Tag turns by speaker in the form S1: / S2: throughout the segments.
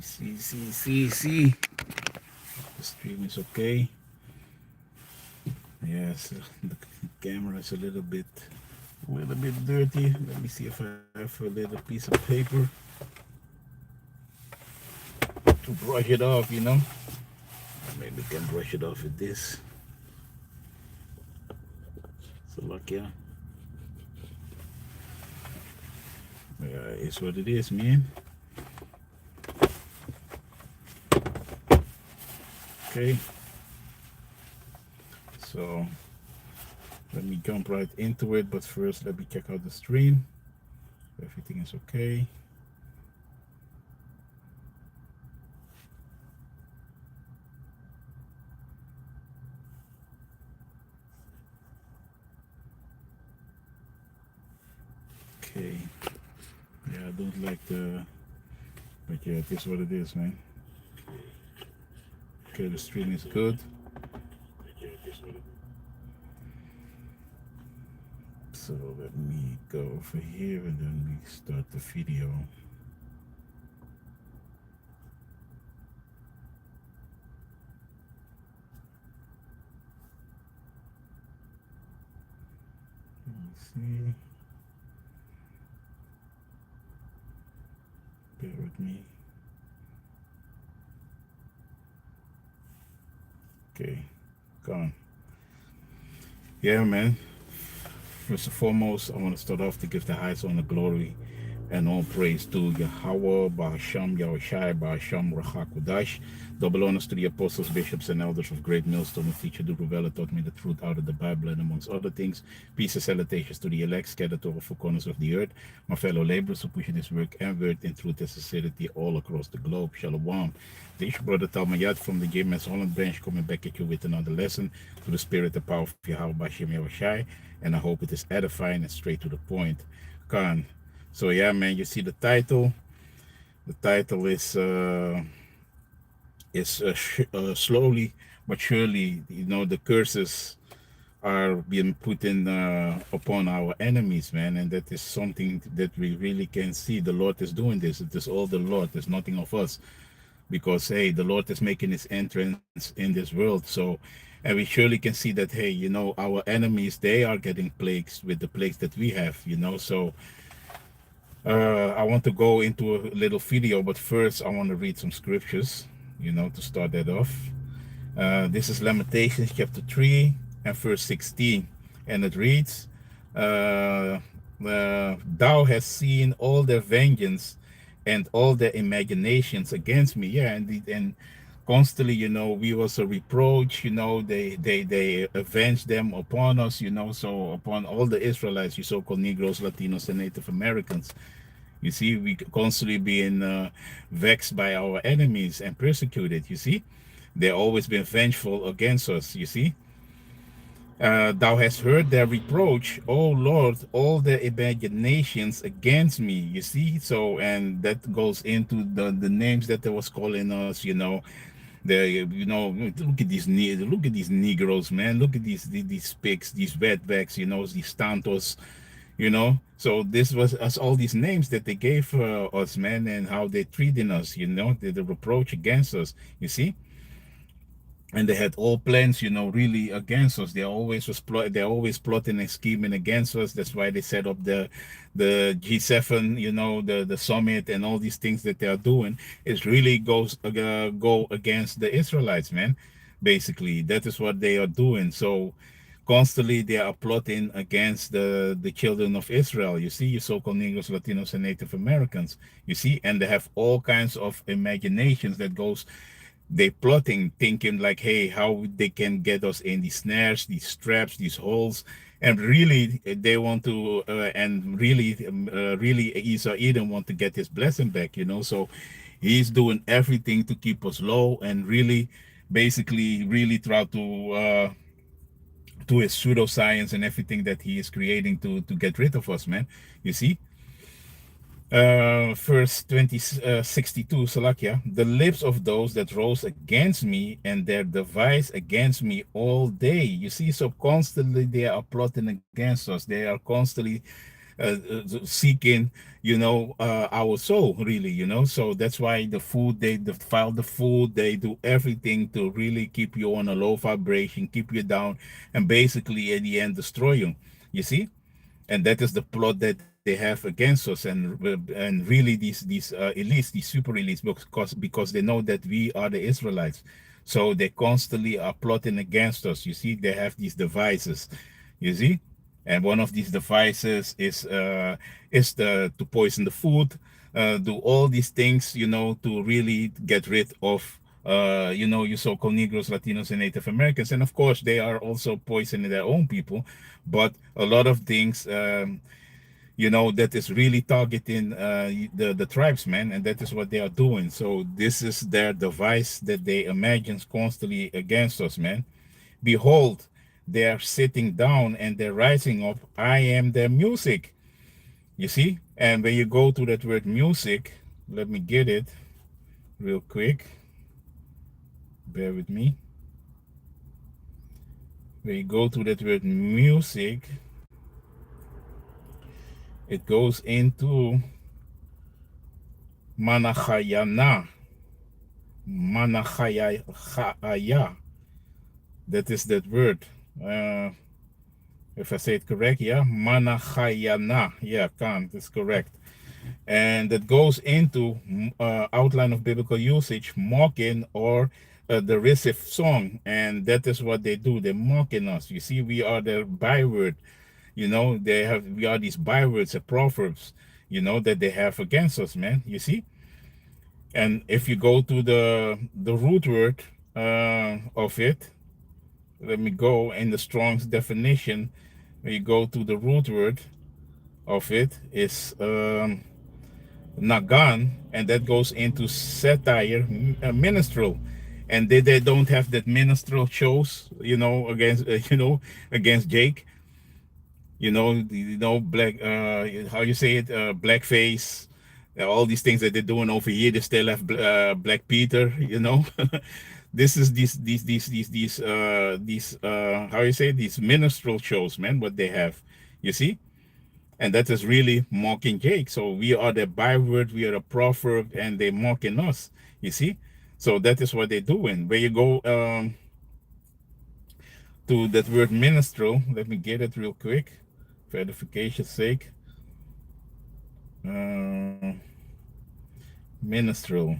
S1: See. The stream is okay. Yes, the camera is a little bit dirty. Let me see if I have a little piece of paper to brush it off. Maybe we can brush it off with this. So look, yeah. Yeah, it's what it is, man. Okay. So let me jump right into it, but first let me check out the stream. Everything is okay. Okay. Yeah, I don't like but yeah, it is what it is, man. Okay, the stream is good. So let me go over here and then we start the video. Let me see. Bear with me. Okay, gone. Yeah, man. First and foremost, I want to start off to give the highest honor, glory, and all praise to Yahweh, Bahasham, Yahushai, Bahasham, Rachakudash. Double honors to the apostles, bishops, and elders of Great Millstone, who teach you, Ruvella, taught me the truth out of the Bible, and amongst other things. Peace and salutations to the elect, scattered over four corners of the earth, my fellow laborers who push this work and word in truth and sincerity all across the globe. Shalom. This is your brother Talmayat from the JMS Holland branch, coming back at you with another lesson to the spirit and power of Yahweh, Bahasham, Yahushai, and I hope it is edifying and straight to the point. Khan. So yeah, man, you see the title. The title is slowly but surely, the curses are being put in upon our enemies, man, and that is something that we really can see. The Lord is doing this. It is all the Lord. There's nothing of us, because hey, the Lord is making His entrance in this world. So, and we surely can see that hey, our enemies, they are getting plagues with the plagues that we have. So I want to go into a little video, but first I want to read some scriptures, to start that off. This is Lamentations chapter 3 and verse 16. And it reads, Thou hast seen all their vengeance and all their imaginations against me. Yeah, and constantly, we was a reproach, they avenged them upon us, so upon all the Israelites, you so-called Negroes, Latinos, and Native Americans. You see, we constantly being vexed by our enemies and persecuted. You see, they've always been vengeful against us. You see, thou hast heard their reproach, O Lord, all their imaginations against me. You see, so and that goes into the names that they was calling us. Look at these Negroes, man. Look at these pigs, these wetbacks. These Tantos. So this was us, all these names that they gave us, man, and how they treating us, the reproach against us, you see. And they had all plans, really against us. They're always plotting and scheming against us. That's why they set up the G7, the summit, and all these things that they are doing. It really go against the Israelites, man. Basically, that is what they are doing. So constantly they are plotting against the children of Israel. You see, you so-called Negroes, Latinos, and Native Americans. You see, and they have all kinds of imaginations that goes. They plotting, thinking like, hey, how they can get us in these snares, these traps, these holes, and really they want to, and really Esau Edom want to get his blessing back. So he's doing everything to keep us low and really, basically, really try to his pseudoscience and everything that he is creating to get rid of us, man. You see, verse 62, Salakia, the lips of those that rose against me and their device against me all day. You see, so constantly they are plotting against us. They are constantly seeking, our soul, really, so that's why the food, they defile the food, they do everything to really keep you on a low vibration, keep you down, and basically at the end destroy you. You see, and that is the plot that they have against us, and really these elites, these super elites, because they know that we are the Israelites, so they constantly are plotting against us. You see, they have these devices, you see, and one of these devices is the to poison the food, do all these things, to really get rid of you so-called Negroes, Latinos, and Native Americans. And of course, they are also poisoning their own people. But a lot of things, that is really targeting the tribesmen, and that is what they are doing. So this is their device that they imagine constantly against us, man. Behold, they are sitting down and they're rising up. I am their music. You see? And when you go to that word music, let me get it real quick. Bear with me. When you go to that word music, it goes into Manachayana. Manachaya. That is that word. If I say it correct, yeah. Manachayana. Yeah, Khan, that's correct. And that goes into outline of biblical usage, mocking or derisive song. And that is what they do. They're mocking us. You see, we are the byword. We are these bywords and proverbs, that they have against us, man. You see? And if you go to the root word of it, let me go in the Strong's definition. When you go to the root word of it, is nagan, and that goes into satire, minstrel. And they don't have that minstrel shows, against against Jake. Black, how you say it, blackface, all these things that they're doing over here. They still have Black Peter. This is these how you say it, these minstrel shows, man. What they have, you see, and that is really mocking Jake. So we are the byword, we are a proverb, and they're mocking us. You see, so that is what they're doing. Where you go to that word minstrel, let me get it real quick, for edification's sake. Minstrel.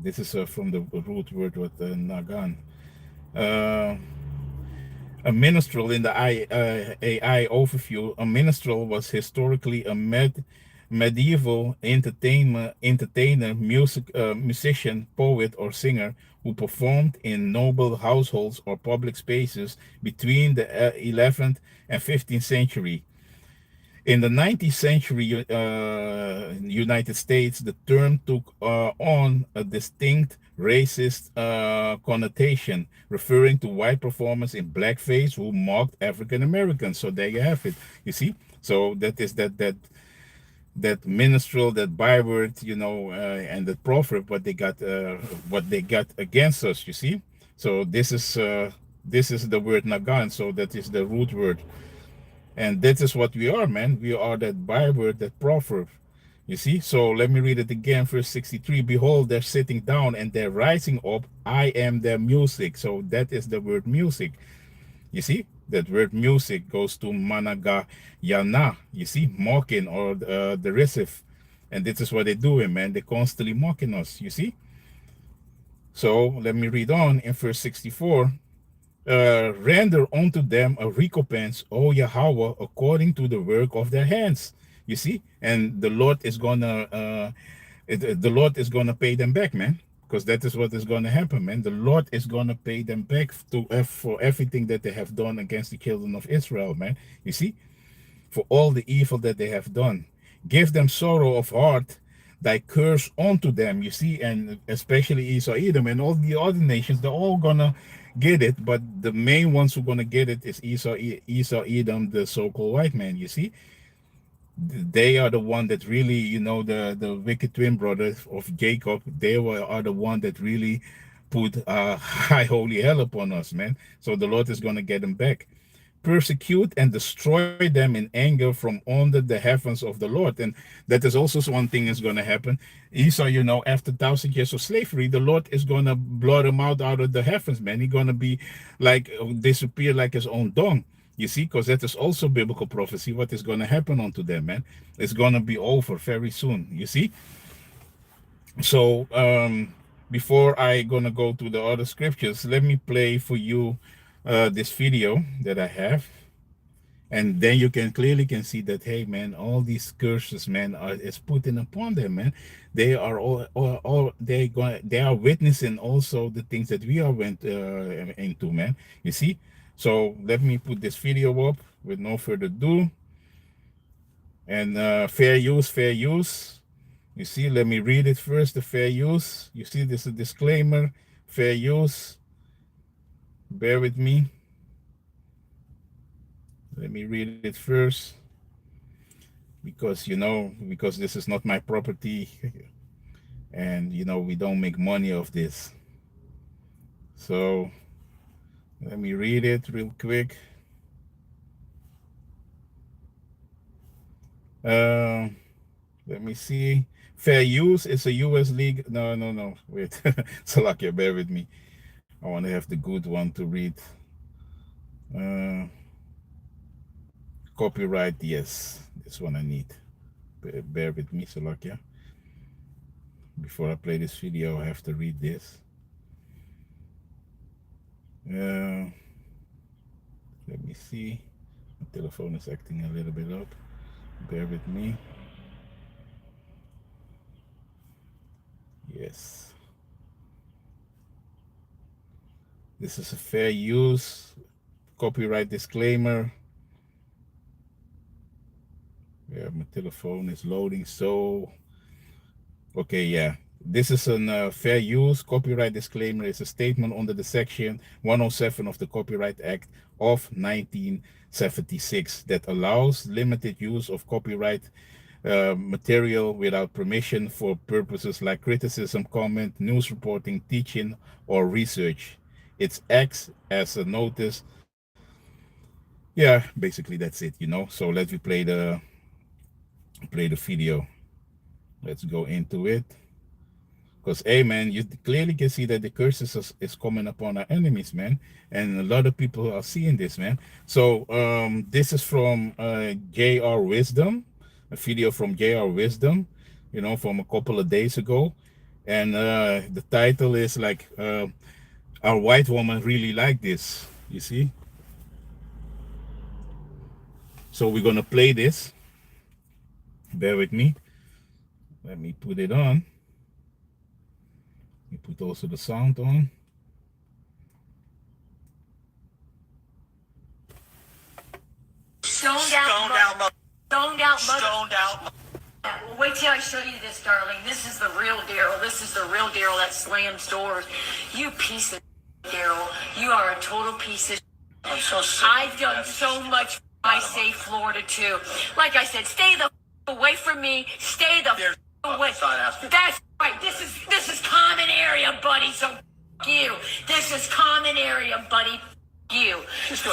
S1: This is from the root word with Nagan. A minstrel in the AI overview. A minstrel was historically a medieval entertainer, musician, poet, or singer who performed in noble households or public spaces between the 11th and 15th century. In the 19th century United States, the term took on a distinct racist connotation, referring to white performers in blackface who mocked African Americans. So there you have it. You see, so that is that minstrel, that byword, and that proverb, what they got against us. You see, so this is the word nagan. So that is the root word. And that is what we are, man. We are that byword, that proverb. You see? So let me read it again, verse 63. Behold, they're sitting down and they're rising up. I am their music. So that is the word music. You see? That word music goes to managa yana. You see? Mocking or derisive. And this is what they're doing, man. They're constantly mocking us. You see? So let me read on in verse 64. Render unto them a recompense, O Yahweh, according to the work of their hands. You see, and the Lord is gonna pay them back, man, because that is what is gonna happen, man. The Lord is gonna pay them back for everything that they have done against the children of Israel, man. You see, for all the evil that they have done. Give them sorrow of heart, thy curse unto them. You see, and especially Esau, Edom, and all the other nations, they're all gonna get it, but the main ones who are gonna get it is Esau, Edom, the so-called white man. You see, they are the one that really, the wicked twin brothers of Jacob. Are the one that really put high holy hell upon us, man. So the Lord is gonna get them back. persecute and destroy them in anger from under the heavens of the Lord. And that is also one thing is going to happen. Esau, after 1,000 years of slavery, the Lord is going to blot him out of the heavens, man. He's going to be like disappear like his own dung. You see, because that is also biblical prophecy. What is going to happen unto them, man? It's going to be over very soon. You see. So before I gonna go to the other scriptures, let me play for you this video that I have, and then you can clearly see that, hey man, all these curses, man, is putting upon them, man. They are all they are witnessing also the things that we are went into, man. You see. So let me put this video up with no further ado. And fair use, fair use. You see, let me read it first, the fair use. You see, this is a disclaimer, fair use. Bear with me. Let me read it first. Because, because this is not my property. And, we don't make money off this. So, let me read it real quick. Let me see. Fair use is a U.S. league. No. Wait. Salakia, bear with me. I want to have the good one to read. Copyright, yes. This one I need. Bear with me, Salakia. Before I play this video, I have to read this. Let me see. My telephone is acting a little bit up. Bear with me. Yes. This is a fair use. Copyright disclaimer. Yeah, my telephone is loading. So, okay, yeah. This is a fair use. Copyright disclaimer is a statement under the section 107 of the Copyright Act of 1976 that allows limited use of copyright material without permission for purposes like criticism, comment, news reporting, teaching, or research. It acts as a notice. Yeah, basically that's it, So let's play the video. Let's go into it. Because, hey, man, you clearly can see that the curses is coming upon our enemies, man. And a lot of people are seeing this, man. So this is from J.R. Wisdom, a video from J.R. Wisdom, from a couple of days ago. And the title is like, our white woman really like this, you see? So we're going to play this. Bear with me. Let me put it on. You put also the sound on.
S2: Stoned out. Well, wait till I show you this, darling. This is the real Daryl. This is the real Daryl that slams doors. You piece of Daryl. You are a total piece of. I'm so sick. I've done so much for my safe Florida too. Like I said, stay the away from me. Stay the away. That's right. This is common area, buddy. So you. This is common area, buddy. You.
S3: Just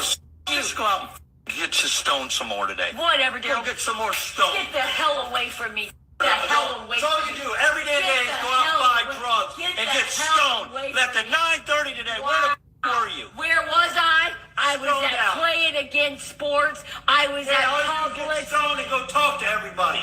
S3: go out and get you stoned some more today.
S2: Whatever, Daryl.
S3: Go get some more stone.
S2: Get the hell away from me. Get the hell away.
S3: That's all you do every day is go out and buy drugs and get stoned. Left at 9:30 today. Where the were you?
S2: Where was I? I was
S3: Stoned
S2: at
S3: out.
S2: Playing Against Sports. I was at
S3: All you
S2: Publix.
S3: get stoned and go talk to everybody.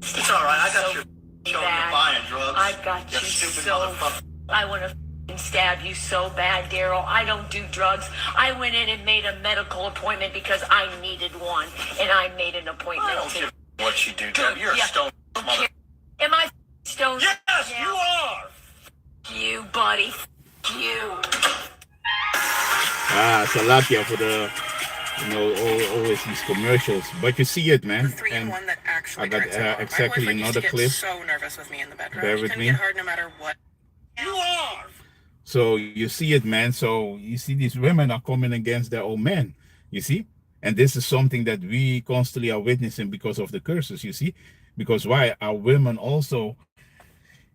S3: It's all right. I got your showing you buying drugs.
S2: I got you
S3: stupid
S2: so.
S3: motherfucker.
S2: I want to stab you so bad, Daryl. I don't do drugs. I went in and made a medical appointment because I needed one, and I made an appointment.
S3: I don't give a what you do, Joe. You're
S2: Yeah.
S3: a stone mother.
S2: Am I stoned?
S3: Yes,
S2: now?
S3: you are.
S2: You, buddy. You.
S1: Salakia for the, always these commercials. But you see it, man.
S4: The 3-in-1 that actually
S1: I got
S4: turns it on.
S1: exactly
S4: My boyfriend used
S1: another
S4: to get
S1: clip.
S4: so nervous with me in the bedroom.
S1: Bear
S4: He
S1: with
S4: couldn't
S1: me.
S4: get hard no matter what.
S3: You are.
S1: So you see it, man. So you see these women are coming against their own men, you see? And this is something that we constantly are witnessing because of the curses, you see? Because why? Our women also,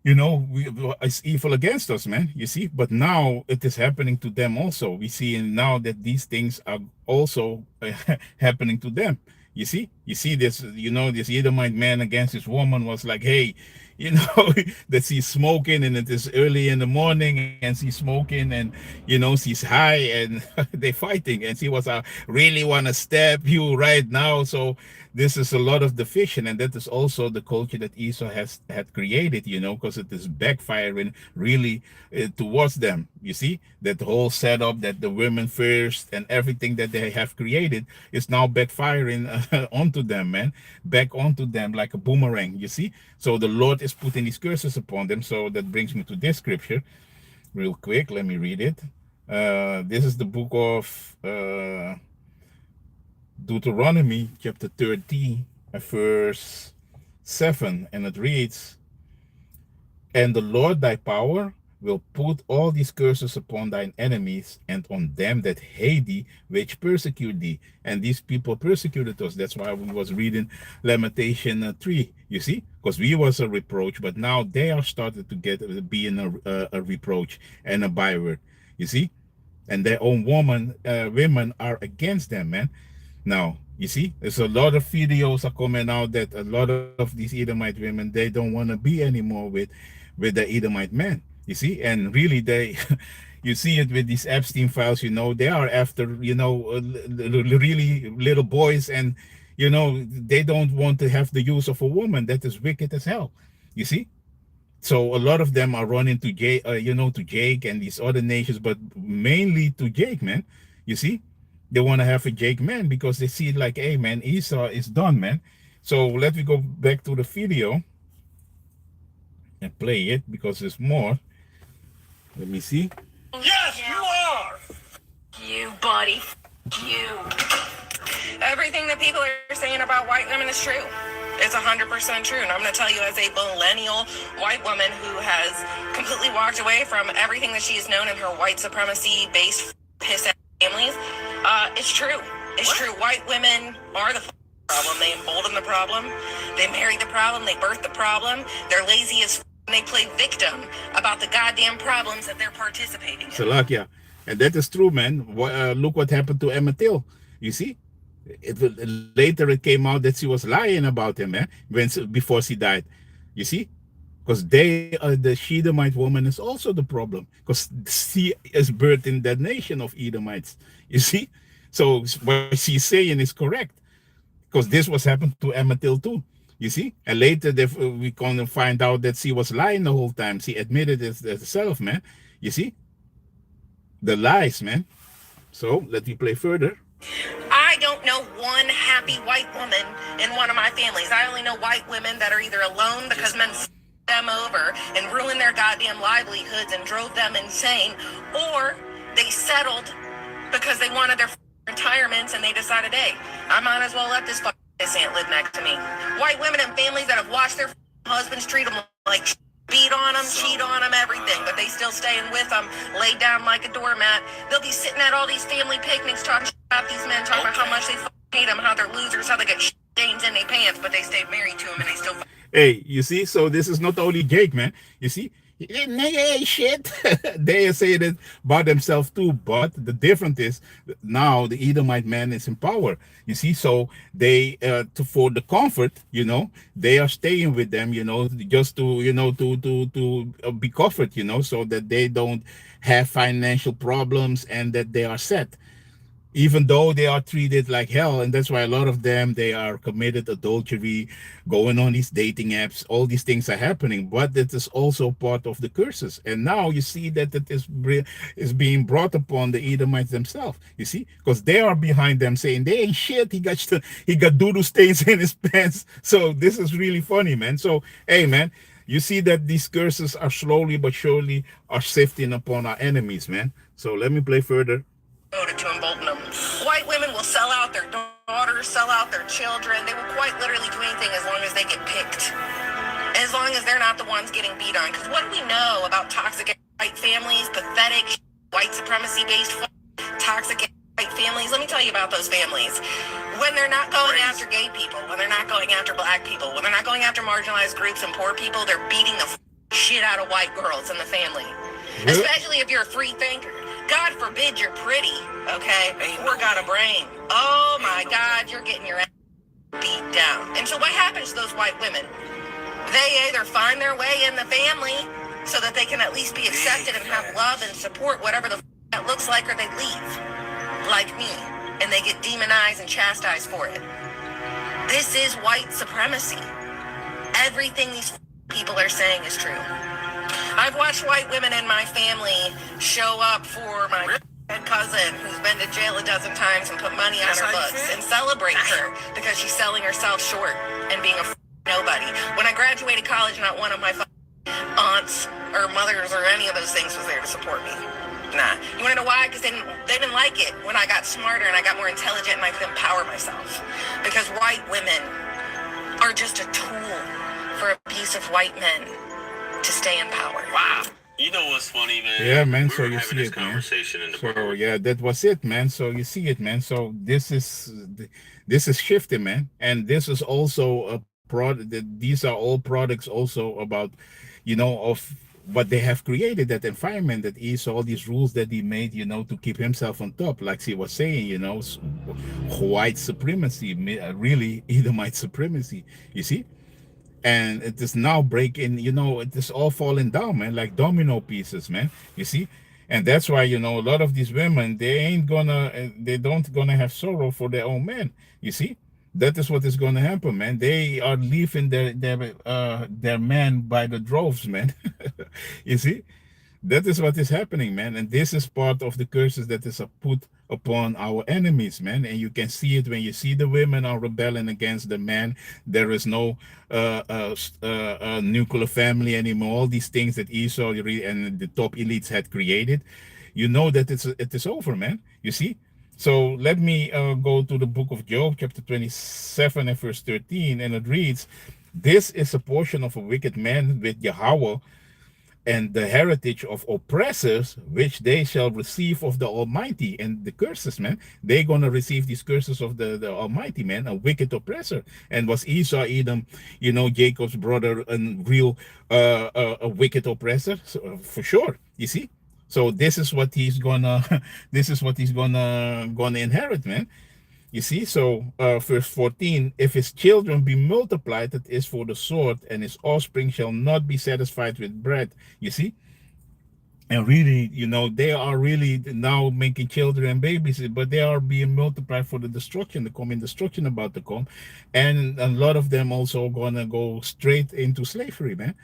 S1: it's evil against us, man. You see, but now it is happening to them also. We see now that these things are also happening to them. You see this, this Edomite man against this woman was like, hey, that she's smoking and it is early in the morning and she's smoking and, she's high and they fighting and she was, really want to stab you right now. So this is a lot of division, and that is also the culture that Esau had created, because it is backfiring really towards them. You see that whole setup that the women first and everything that they have created is now backfiring onto them, man, back onto them like a boomerang. You see, so the Lord is putting these curses upon them. So that brings me to this scripture, real quick. Let me read it. This is the book of Deuteronomy chapter 13 verse 7, and it reads, and the Lord thy power will put all these curses upon thine enemies and on them that hate thee, which persecute thee. And these people persecuted us. That's why we was reading Lamentation 3, you see, because we was a reproach, but now they are started to be in a reproach and a byword, you see, and their own women are against them, man. Now, you see, there's a lot of videos are coming out that a lot of these Edomite women, they don't want to be anymore with the Edomite men, you see, and really they, you see it with these Epstein files, they are after, really little boys, and, they don't want to have the use of a woman. That is wicked as hell, you see. So a lot of them are running to Jake, to Jake and these other nations, but mainly to Jake, man, you see. They want to have a Jake man because they see it like, hey, man, Esau is done, man. So let me go back to the video and play it because there's more. Let me see.
S3: Yes, you are.
S2: You, buddy. You.
S4: Everything that people are saying about white women is true. It's 100% true. And I'm going to tell you, as a millennial white woman who has completely walked away from everything that she has known in her white supremacy-based piss-ass families, it's true. It's true. White women are the problem. They embolden the problem. They marry the problem. They birth the problem. They're lazy as and they play victim about the goddamn problems that they're participating in.
S1: Salakia. And that is true, man. Look what happened to Emmett Till. You see? Later it came out that she was lying about him, man, before she died. You see? Because the Edomite woman is also the problem. Because she is birthed in that nation of Edomites. You see? So what she's saying is correct. Because this was happened to Emmett Till too. You see? And later we gonna find out that she was lying the whole time. She admitted it herself, man. You see? The lies, man. So let me play further.
S4: I don't know one happy white woman in one of my families. I only know white women that are either alone because men them over and ruined their goddamn livelihoods and drove them insane, or they settled because they wanted their retirements and they decided, hey, I might as well let this aunt live next to me. White women and families that have watched their husbands treat them like beat on them, cheat on them, everything, but they still staying with them, laid down like a doormat. They'll be sitting at all these family picnics talking about these men, talking about how much they hate them, how they're losers, how they get stains in their pants, but they stay married to them and they still.
S1: Hey, you see, so this is not only Jake, man. You see, nigga shit. They say that about themselves too, but the difference is now the Edomite man is in power. You see, so they for the comfort, they are staying with them, just to to be comfort, so that they don't have financial problems and that they are set. Even though they are treated like hell, and that's why a lot of them, they are committed adultery, going on these dating apps, all these things are happening, but it is also part of the curses. And now you see that it is being brought upon the Edomites themselves, you see, because they are behind them saying they ain't shit, he got doodle stains in his pants. So this is really funny, man. So, hey, man, you see that these curses are slowly but surely are sifting upon our enemies, man. So let me play further.
S4: To embolden them. White women will sell out their daughters, sell out their children. They will quite literally do anything as long as they get picked. As long as they're not the ones getting beat on. Because what do we know about toxic white families, pathetic white supremacy-based toxic white families? Let me tell you about those families. When they're not going after gay people, when they're not going after black people, when they're not going after marginalized groups and poor people, they're beating the shit out of white girls in the family.
S1: Really?
S4: Especially if you're a free thinker. God forbid you're pretty, okay? Or got a brain. Oh my God, you're getting your ass beat down. And so what happens to those white women? They either find their way in the family so that they can at least be accepted and have love and support, whatever the that looks like, or they leave, like me, and they get demonized and chastised for it. This is white supremacy. Everything these people are saying is true. I've watched white women in my family show up for my cousin who's been to jail a dozen times and put money on her books and celebrate her because she's selling herself short and being a nobody. When I graduated college, not one of my aunts or mothers or any of those things was there to support me. Nah. You want to know why? Because they didn't like it when I got smarter and I got more intelligent and I could empower myself. Because white women are just a tool for a piece of white men to stay in power.
S3: Wow. You know what's funny, man?
S1: Yeah, man.
S3: We
S1: So
S3: were
S1: you
S3: having
S1: see
S3: this
S1: it, man.
S3: conversation in the
S1: So
S3: brewery.
S1: yeah, that was it, man. So you see it, man. So this is shifting, man, and this is also a product. These are all products also about, of what they have created, that environment that is all these rules that he made, to keep himself on top. Like he was saying, white supremacy, really Edomite supremacy. You see. And it is now breaking, it is all falling down, man, like domino pieces, man. You see? And that's why, a lot of these women, they don't gonna have sorrow for their own men. You see? That is what is gonna happen, man. They are leaving their men by the droves, man. You see? That is what is happening, man. And this is part of the curses that is put upon our enemies, man. And you can see it when you see the women are rebelling against the man. There is no nuclear family anymore. All these things that Esau and the top elites had created, that it is over, man. You see? So let me go to the book of Job, chapter 27 and verse 13. And it reads, "This is a portion of a wicked man with Yahweh, and the heritage of oppressors, which they shall receive of the Almighty." And the curses, man, they're gonna receive these curses of the Almighty, man, a wicked oppressor. And was Esau, Edom, Jacob's brother, a real a wicked oppressor? So, for sure, you see. So this is what he's gonna gonna inherit, man. You see, so verse 14, "If his children be multiplied, it is for the sword, and his offspring shall not be satisfied with bread." You see? And really, they are really now making children and babies, but they are being multiplied for the destruction, the coming destruction about to come. And a lot of them also gonna go straight into slavery, man.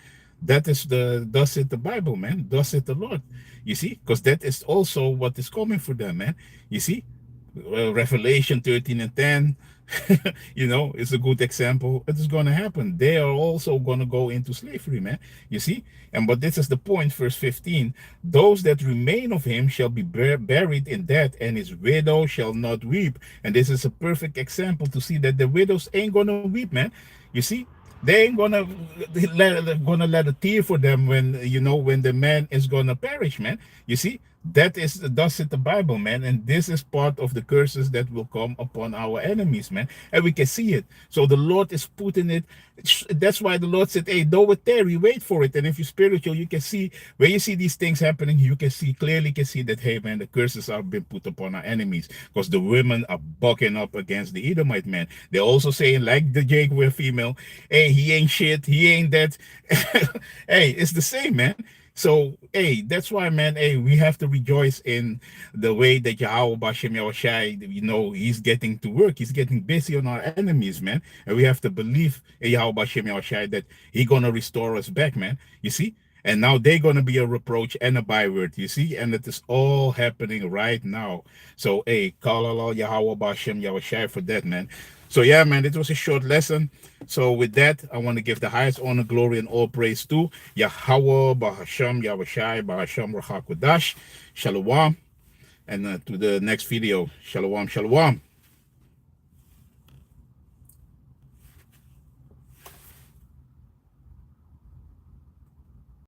S1: That is thus it the Bible, man. Thus it the Lord. You see? Because that is also what is coming for them, man. You see? Revelation 13 and 10, it's a good example. It is going to happen. They are also going to go into slavery, man. You see? But this is the point, verse 15. "Those that remain of him shall be buried in death, and his widow shall not weep." And this is a perfect example to see that the widows ain't going to weep, man. You see? They ain't gonna let a tear for them when the man is gonna perish, man. You see, that is thus it the Bible, man. And this is part of the curses that will come upon our enemies, man. And we can see it. So the Lord is putting it. That's why the Lord said, "Hey, though it tarry, wait for it." And if you're spiritual, you can see when you see these things happening, you can clearly see that, hey, man, the curses are being put upon our enemies because the women are bucking up against the Edomite man. They're also saying, like the Jaguar female, "Hey, he ain't shit, he ain't that." Hey, it's the same, man. So, hey, that's why, man, hey, we have to rejoice in the way that Yahweh Bashem Yahushai, he's getting to work. He's getting busy on our enemies, man. And we have to believe in Yahweh Bashem Yahushai that he's going to restore us back, man. You see? And now they're going to be a reproach and a byword, you see? And it is all happening right now. So, hey, call Allah Yahweh Bashem Yahushai for that, man. So, yeah, man, it was a short lesson. So, with that, I want to give the highest honor, glory, and all praise to Yahweh Bahasham Yahushai Bahasham Rachakodash. Shalom. And to the next video. Shalom, shalom.